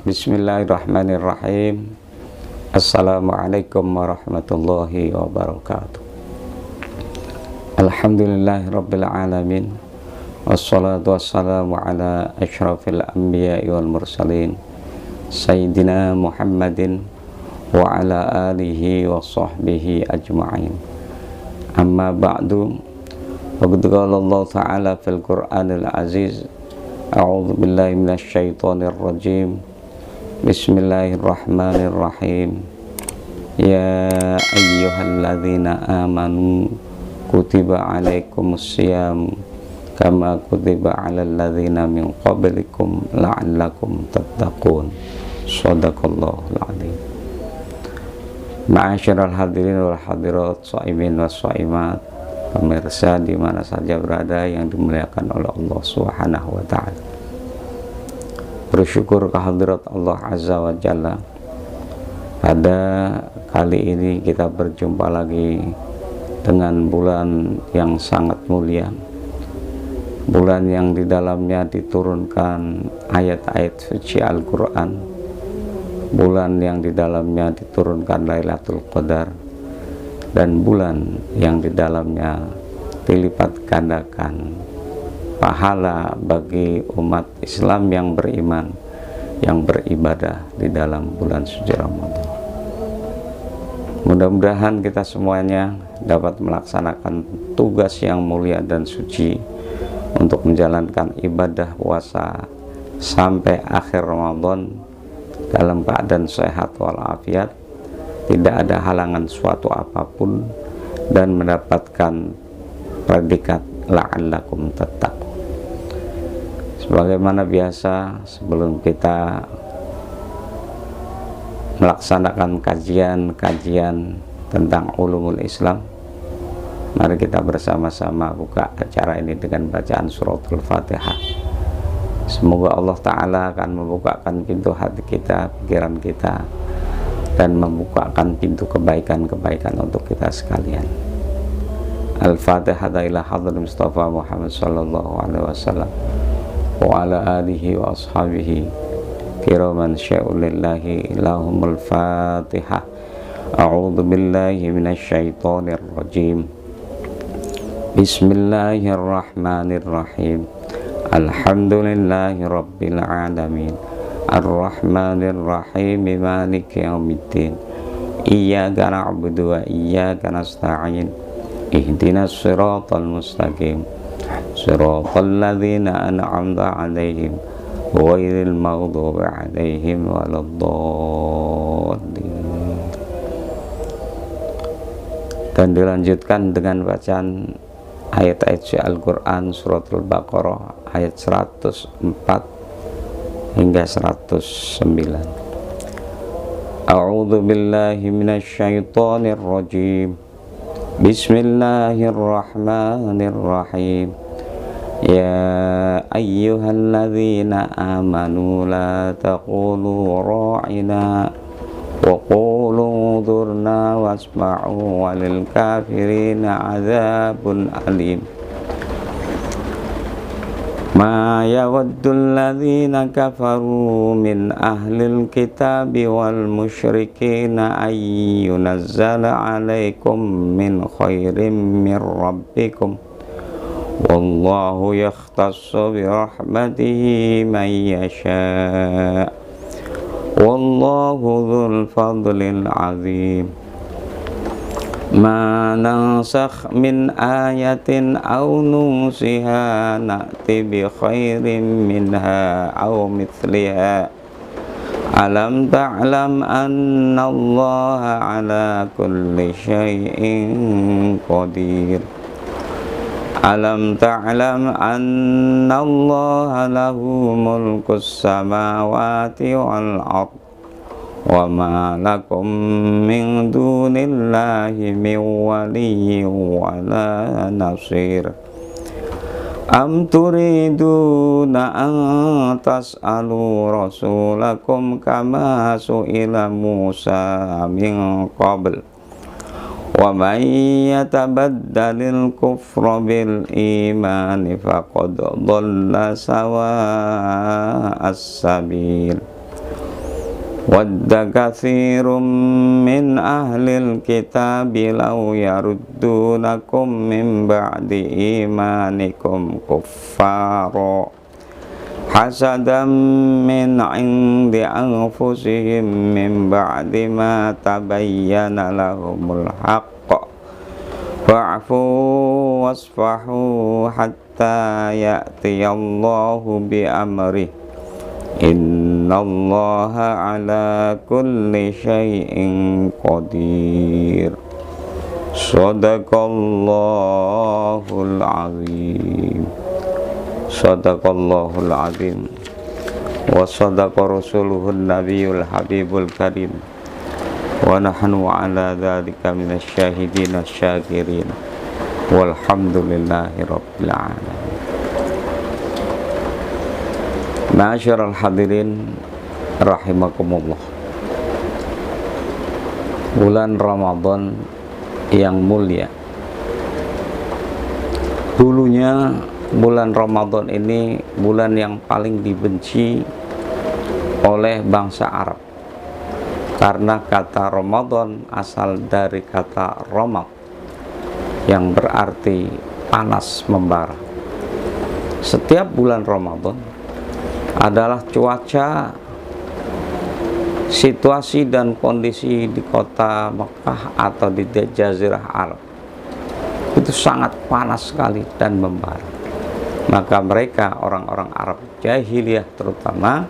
Bismillahirrahmanirrahim. Assalamualaikum warahmatullahi wabarakatuh. Alhamdulillahirabbil alamin. Wassalatu wassalamu ala asyrafil anbiya'i wal mursalin Sayyidina Muhammadin wa ala alihi wa sahbihi ajma'in. Amma ba'du. Waqad qala Allah ta'ala fil Qur'anil aziz. A'udzu billahi minasy syaithanir rajim. Bismillahirrahmanirrahim. Ya ayyuhalladzina amanu kutiba alaikumussyam kama kutiba alal ladzina min qablikum la'allakum tattaqun. Shadaqallahul adzim. Ma'asyiral hadirin wal hadirat, shaimin was shaimat, pemirsa di mana saja berada yang dimuliakan oleh Allah Subhanahu wa taala. Bersyukur kehadirat Allah Azza wa Jalla. Pada kali ini kita berjumpa lagi dengan bulan yang sangat mulia, bulan yang di dalamnya diturunkan ayat-ayat suci Al-Quran, bulan yang di dalamnya diturunkan Lailatul Qadar, dan bulan yang di dalamnya dilipat gandakan pahala bagi umat Islam yang beriman, yang beribadah di dalam bulan suci Ramadan. Mudah-mudahan kita semuanya dapat melaksanakan tugas yang mulia dan suci untuk menjalankan ibadah puasa sampai akhir Ramadan dalam keadaan sehat walafiat, tidak ada halangan suatu apapun, dan mendapatkan predikat la'allakum tattaqun. Sebagaimana biasa, sebelum kita melaksanakan kajian-kajian tentang ulumul Islam, mari kita bersama-sama buka acara ini dengan bacaan suratul Fatihah. Semoga Allah Ta'ala akan membukakan pintu hati kita, pikiran kita, dan membukakan pintu kebaikan-kebaikan untuk kita sekalian. Al-Fatihah ila hadrat Mustafa Muhammad sallallahu alaihi wasallam wa ala alihi wa ashabihi kiraman sya'ulillahi lahumul Fatihah. A'udzu billahi minasy syaithanir rajim. Bismillahirrahmanirrahim. Alhamdulillahi rabbil alamin. Ar-Rahmanir Rahim. Maliki yaumiddin. Iyyaka na'budu wa iyyaka nasta'in. Ihdinas siratal mustaqim. Siratal ladzina an'amta 'alaihim ghairil maghdubi 'alaihim waladdallin. Dan dilanjutkan dengan bacaan ayat-ayat suci Al-Quran suratul Baqarah ayat 104 hingga 109. A'udzu billahi minasy syaithanir rajim. Bismillahirrahmanirrahim. Ya ayyuhalladzina amanu la taqulu ra'ina wa qulu dzurna wasma'u walil kafirina adzabun alim. Ma yawaddul ladzina kafaru min ahlil kitabi wal musyrikina ay yunazzala 'alaikum min khairin min rabbikum wallahu yakhtassu bi rahmatihi man yasha' wallahu dzul fadlil 'azim. Ma nansakh min ayatin aw nusiha na'ti bi khairin minha aw mithliha. Alam ta'lam anna Allaha 'ala kulli syai'in qadir. Alam ta'lam anna Allaha lahu mulkus samawati wal ardh wa ma lakum min dunillahi min waliyyin wa la nasir. Am turiduna an tas'alu rasulakum kama su'ila Musa min qabl wa man yatabaddalil kufra bil imani faqad dhalla sawa'as sabil. wadda katsirun min ahlil kitabi law yaruddunakum min ba'di imanikum kuffara hasadan min indi anfusihim min ba'di ma tabayyana lahumul haqq fa'fu wasfahu hatta ya'tiyallahu bi amrih innallaha ala kulli syai'in qadir. Shadaqallahul azim. Shadaqallahul azim. Wa sadaqa rasuluhun nabiyul habibul karim. Wa nahnu ala dzalika minasy syahidin asy-syakirin. Walhamdulillahi rabbil alamin. Ma'asyiral hadirin rahimakumullah. Bulan Ramadan yang mulia. Dulunya bulan Ramadan ini bulan yang paling dibenci oleh bangsa Arab, karena kata Ramadan asal dari kata Ramad yang berarti panas membara. Setiap bulan Ramadan adalah cuaca, situasi dan kondisi di kota Mekah atau di Jazirah Arab itu sangat panas sekali dan membara. Maka mereka, orang-orang Arab jahiliyah terutama,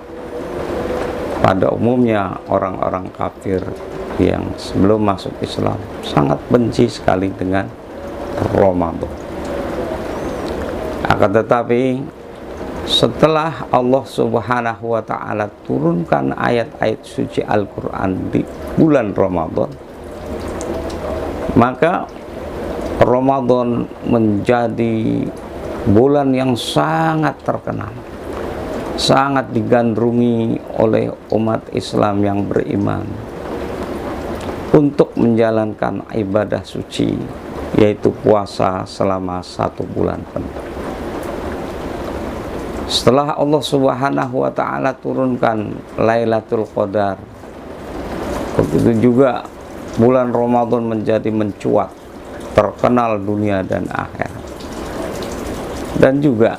pada umumnya orang-orang kafir yang sebelum masuk Islam, sangat benci sekali dengan Ramadan. Akan tetapi setelah Allah Subhanahu wa ta'ala turunkan ayat-ayat suci Al-Quran di bulan Ramadan, maka Ramadan menjadi bulan yang sangat terkenal, sangat digandrungi oleh umat Islam yang beriman untuk menjalankan ibadah suci, yaitu puasa selama 1 bulan penuh. Setelah Allah Subhanahu wa ta'ala turunkan Lailatul Qadar, begitu juga bulan Ramadan menjadi mencuat, terkenal dunia dan akhirat. Dan juga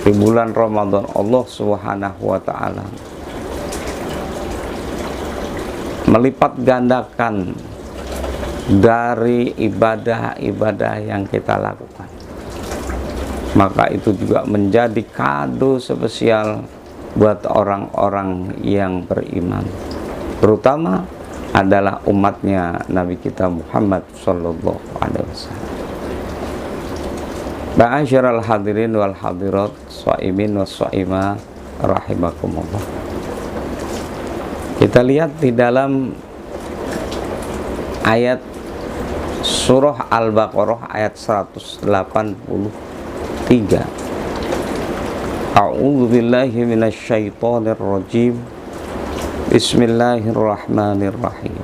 di bulan Ramadan Allah Subhanahu wa ta'ala melipat gandakan dari ibadah-ibadah yang kita lakukan. Maka itu juga menjadi kado spesial buat orang-orang yang beriman, terutama adalah umatnya Nabi kita Muhammad sallallahu alaihi wasallam. Ma'asyiral hadirin wal hadirat, shaimin was shaimah rahimakumullah. Kita lihat di dalam ayat surah Al-Baqarah ayat 183. A'udzu billahi minasyaitonir rajim. Bismillahirrahmanirrahim.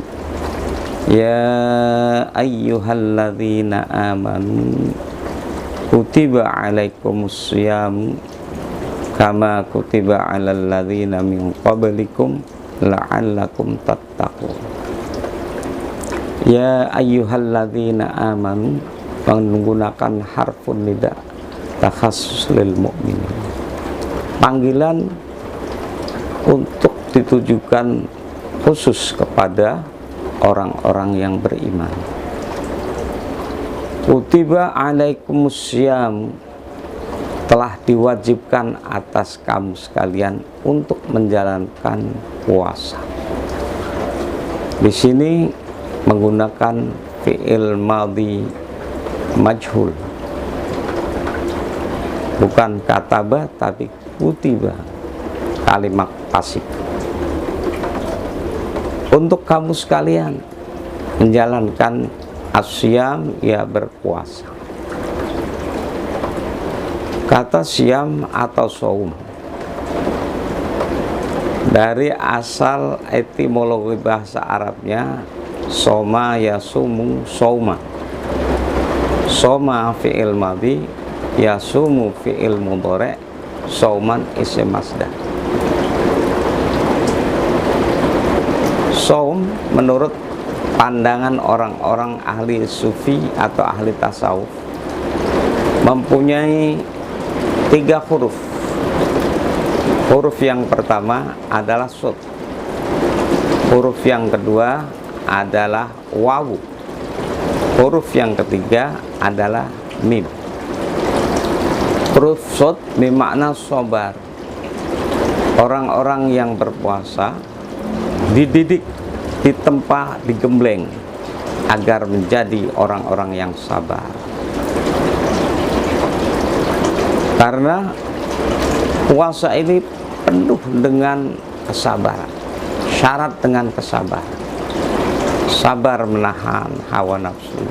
Ya ayyuhalladzina amanu kutiba alaikumus syiyam kama kutiba alal ladzina min qablikum la'allakum tattaqun. Ya ayyuhalladzina amanu, menggunakan harfun nida takhassus lil mu'minin, panggilan untuk ditujukan khusus kepada orang-orang yang beriman. Kutiba alaikumus syiyam, telah diwajibkan atas kamu sekalian untuk menjalankan puasa. Di sini menggunakan fi'il madhi majhul, bukan kataba tapi kutiba, kalimat pasif. Untuk kamu sekalian menjalankan asyam, ya berpuasa. Kata syam atau saum dari asal etimologi bahasa Arabnya soma yasumu sauma. Soma fi'il madhi, yasumu fi'il mudhari', sauman isim masdar. Saum menurut pandangan orang-orang ahli sufi atau ahli tasawuf mempunyai 3 huruf. Huruf yang pertama adalah sod, huruf yang kedua adalah wawu, huruf yang ketiga adalah mim. Huruf sod bermakna sabar. Orang-orang yang berpuasa dididik, ditempa, digembleng agar menjadi orang-orang yang sabar. Karena puasa ini penuh dengan kesabaran, syarat dengan kesabaran. Sabar menahan hawa nafsu,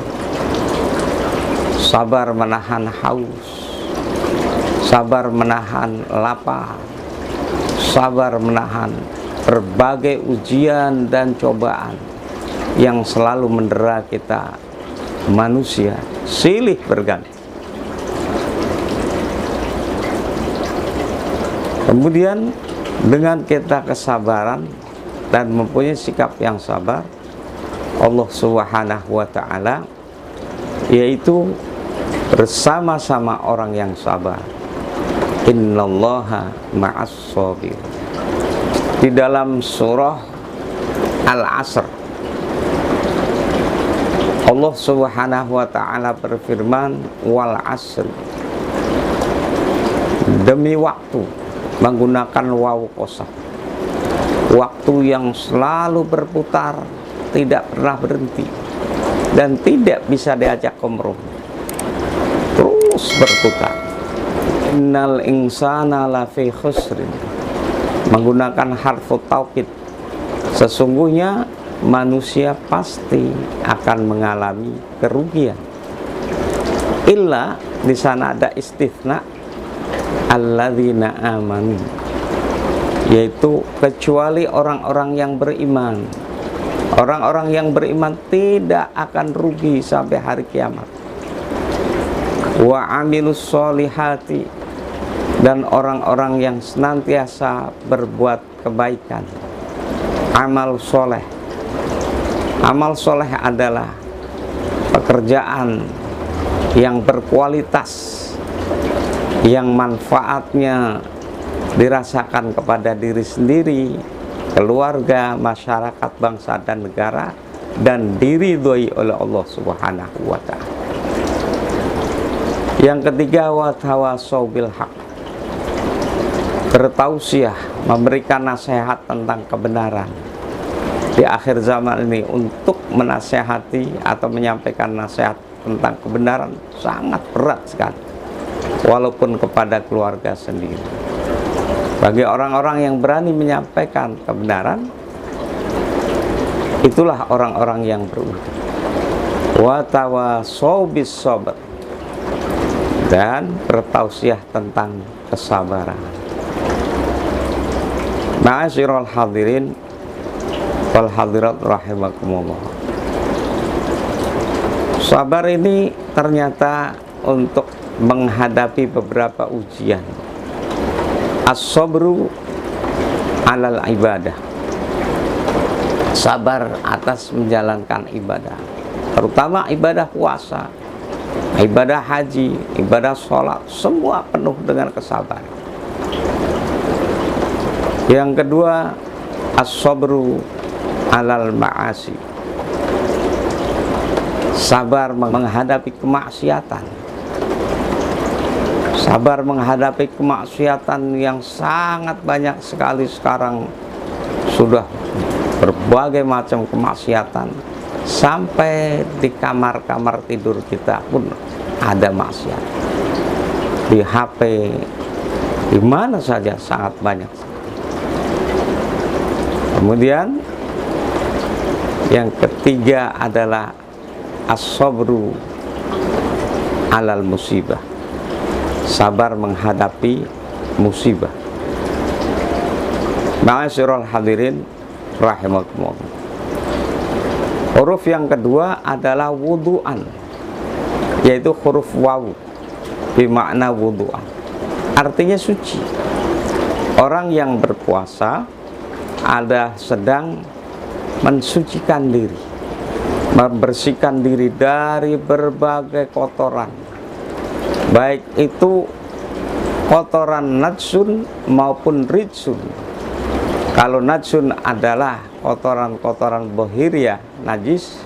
sabar menahan haus, sabar menahan lapar, sabar menahan berbagai ujian dan cobaan yang selalu mendera kita manusia silih berganti. Kemudian dengan kita kesabaran dan mempunyai sikap yang sabar, Allah Subhanahu wa ta'ala yaitu bersama-sama orang yang sabar. Innallaha ma'as sabir. Di dalam surah Al-Asr Allah Subhanahu wa ta'ala berfirman, wal asr, demi waktu, menggunakan wawu qasam, waktu yang selalu berputar, tidak pernah berhenti dan tidak bisa diajak kompromi, terus berputar. Innal insana lafi khusrin, menggunakan harfu taukid, sesungguhnya manusia pasti akan mengalami kerugian. Illa, di sana ada istisna, alladzina amanu, yaitu kecuali orang-orang yang beriman. Orang-orang yang beriman tidak akan rugi sampai hari kiamat. Wa amilus solihati, dan orang-orang yang senantiasa berbuat kebaikan, amal soleh. Amal soleh adalah pekerjaan yang berkualitas, yang manfaatnya dirasakan kepada diri sendiri, keluarga, masyarakat, bangsa dan negara, dan diridhoi oleh Allah Subhanahu wa ta'ala. Yang ketiga, wa tawasau bil haq, bertausiah, memberikan nasihat tentang kebenaran. Di akhir zaman ini untuk menasehati atau menyampaikan nasihat tentang kebenaran sangat berat sekali, walaupun kepada keluarga sendiri. Bagi orang-orang yang berani menyampaikan kebenaran, itulah orang-orang yang beruntung. Wa tawasau bis sabr, dan bertausiah tentang kesabaran. Ma'asyiral hadirin wal hadirat rahimakumullah. Sabar ini ternyata untuk menghadapi beberapa ujian. As-sabru alal ibadah, sabar atas menjalankan ibadah, terutama ibadah puasa, ibadah haji, ibadah sholat, semua penuh dengan kesabaran. Yang kedua, as-sabru alal ma'asi, sabar menghadapi kemaksiatan. Sabar menghadapi kemaksiatan yang sangat banyak sekali sekarang, sudah berbagai macam kemaksiatan. Sampai di kamar-kamar tidur kita pun ada maksiat. Di HP, di mana saja sangat banyak. Kemudian yang ketiga adalah as-sabru alal musibah, sabar menghadapi musibah. Ma'asyiral hadirin rahimakumullah. Huruf yang kedua adalah wudu'an, yaitu huruf wawu, bermakna wudu'an, artinya suci. Orang yang berpuasa ada sedang mensucikan diri, membersihkan diri dari berbagai kotoran, baik itu kotoran najsun maupun ridsun. Kalau najsun adalah kotoran-kotoran bohiriyah, najis.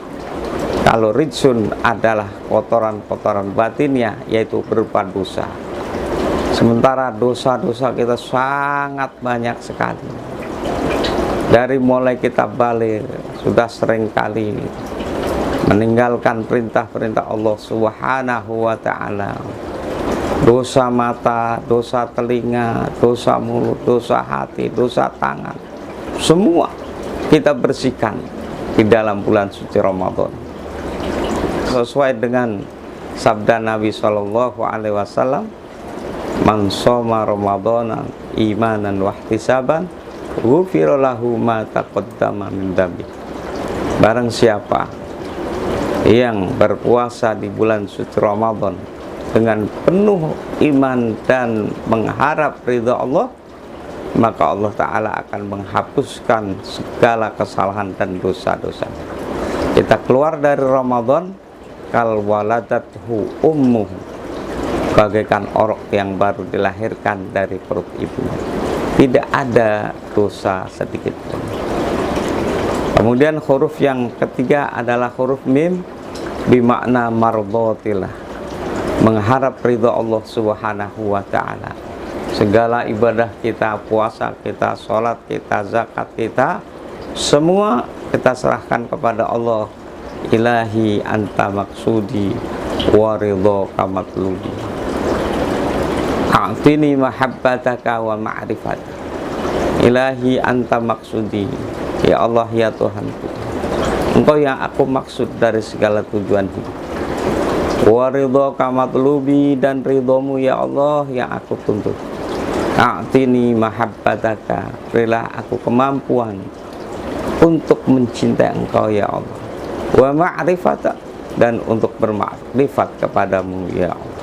Kalau ridsun adalah kotoran-kotoran batinnya, yaitu berupa dosa. Sementara dosa-dosa kita sangat banyak sekali. Dari mulai kita balik, sudah sering kali meninggalkan perintah-perintah Allah Subhanahu wa ta'ala. Dosa mata, dosa telinga, dosa mulut, dosa hati, dosa tangan, semua kita bersihkan di dalam bulan suci Ramadan. Sesuai dengan sabda Nabi Shallallahu Alaihi Wasallam, "Man shoma Ramadana imanan wahtisaban, ghufira lahu ma taqaddama min dzambi." Barang siapa yang berpuasa di bulan suci Ramadan dengan penuh iman dan mengharap ridha Allah, maka Allah Ta'ala akan menghapuskan segala kesalahan dan dosa-dosa. Kita keluar dari Ramadan kal waladathu ummuhu, bagaikan orok yang baru dilahirkan dari perut ibunya, tidak ada dosa sedikit pun. Kemudian huruf yang ketiga adalah huruf mim, bimakna mardhatillah, mengharap ridha Allah Subhanahu wa ta'ala. Segala ibadah kita, puasa kita, sholat kita, zakat kita, semua kita serahkan kepada Allah. Ilahi anta maksudi wa ridhaka matlubi, a'tini mahabbataka wa ma'rifat. Ilahi anta maksudi, ya Allah ya Tuhanku, Engkau yang aku maksud dari segala tujuan hidup. Wa ridhaka matlubi, dan ridhamu ya Allah yang aku tuntut. A'tini mahabbataka, berilah aku kemampuan untuk mencintai Engkau ya Allah. Wa ma'rifata, dan untuk bermakrifat kepadamu ya Allah.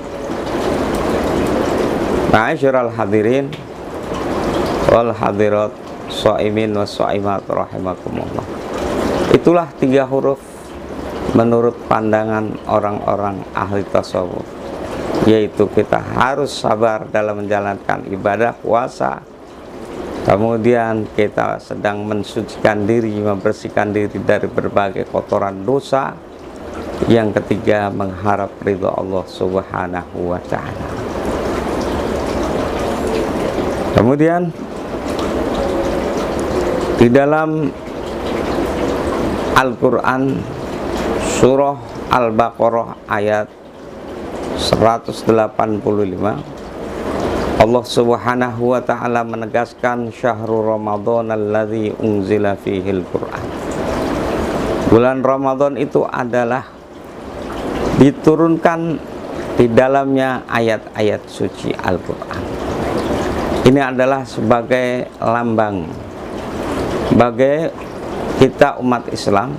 Ma'asyiral hadirin wal hadirat, shaimin was shaimat rahimakumullah. Itulah 3 huruf menurut pandangan orang-orang ahli tasawuf, yaitu kita harus sabar dalam menjalankan ibadah puasa. Kemudian kita sedang mensucikan diri, membersihkan diri dari berbagai kotoran dosa. Yang ketiga, mengharap ridha Allah Subhanahu wa ta'ala. Kemudian di dalam Al-Quran surah Al-Baqarah ayat 185, Allah Subhanahu wa ta'ala menegaskan, syahrul Ramadan alladzi unzila fihil Qur'an. Bulan Ramadan itu adalah diturunkan di dalamnya ayat-ayat suci Al-Quran. Ini adalah sebagai lambang bagi kita umat Islam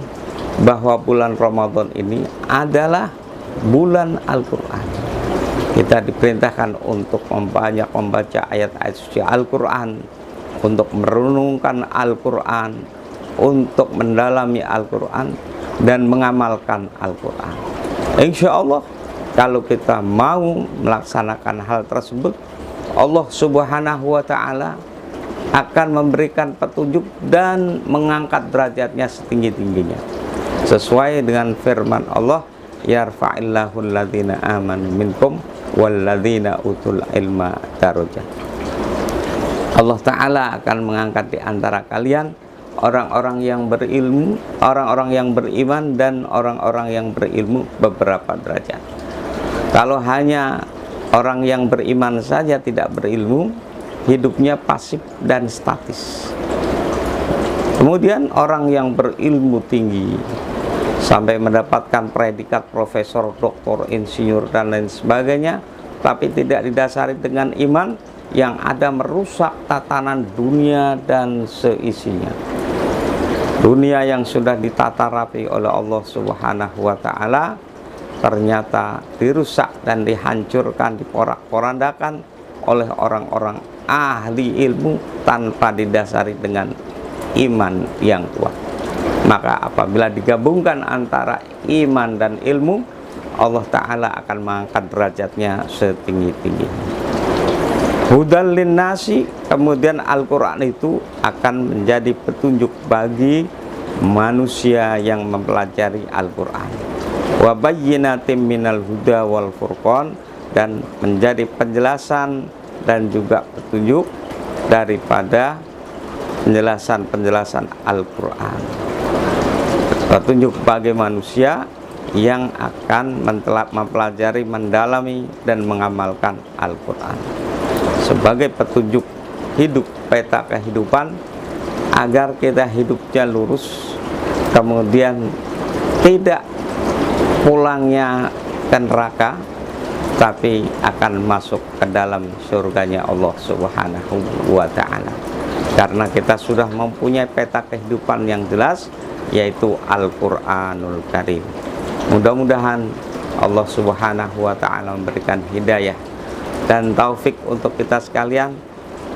bahwa bulan Ramadan ini adalah bulan Al-Quran. Kita diperintahkan untuk banyak membaca ayat-ayat suci Al-Quran, untuk merenungkan Al-Quran, untuk mendalami Al-Quran, dan mengamalkan Al-Quran. Insya Allah, kalau kita mau melaksanakan hal tersebut, Allah Subhanahu wa ta'ala akan memberikan petunjuk dan mengangkat derajatnya setinggi-tingginya, sesuai dengan firman Allah, yarfa'illahu alladhina amanu minkum walladzina utul ilma darajat. Allah Ta'ala akan mengangkat di antara kalian orang-orang yang berilmu, orang-orang yang beriman, dan orang-orang yang berilmu beberapa derajat. Kalau hanya orang yang beriman saja tidak berilmu, hidupnya pasif dan statis. Kemudian orang yang berilmu tinggi sampai mendapatkan predikat profesor, doktor, insinyur, dan lain sebagainya, tapi tidak didasari dengan iman, yang ada merusak tatanan dunia dan seisinya. Dunia yang sudah ditata rapi oleh Allah Subhanahu wa ta'ala ternyata dirusak dan dihancurkan, diporak-porandakan oleh orang-orang ahli ilmu tanpa didasari dengan iman yang kuat. Maka apabila digabungkan antara iman dan ilmu, Allah Ta'ala akan mengangkat derajatnya setinggi-tinggi. Hudal linnasi, kemudian Al-Quran itu akan menjadi petunjuk bagi manusia yang mempelajari Al-Quran. Wa bayyinatin minal huda wal furqan, dan menjadi penjelasan dan juga petunjuk daripada penjelasan-penjelasan Al-Quran. Petunjuk bagi manusia yang akan mempelajari, mendalami, dan mengamalkan Al-Quran sebagai petunjuk hidup, peta kehidupan, agar kita hidupnya lurus, kemudian tidak pulangnya ke neraka, tapi akan masuk ke dalam surganya Allah Subhanahu wa Ta'ala, karena kita sudah mempunyai peta kehidupan yang jelas, yaitu Al-Quranul Karim. Mudah-mudahan Allah Subhanahu wa Ta'ala memberikan hidayah dan taufik untuk kita sekalian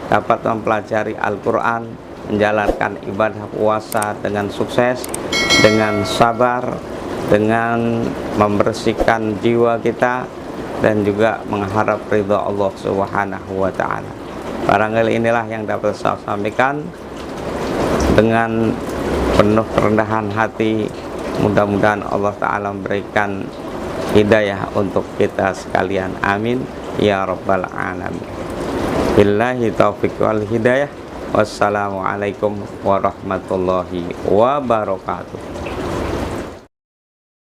dapat mempelajari Al-Quran, menjalankan ibadah puasa dengan sukses, dengan sabar, dengan membersihkan jiwa kita, dan juga mengharap ridha Allah Subhanahu wa Ta'ala. Barangkali inilah yang dapat saya sampaikan dengan penuh kerendahan hati. Mudah-mudahan Allah Ta'ala memberikan hidayah untuk kita sekalian. Amin ya rabbal alamin. Billahi taufiq wal hidayah. Wassalamualaikum warahmatullahi wabarakatuh.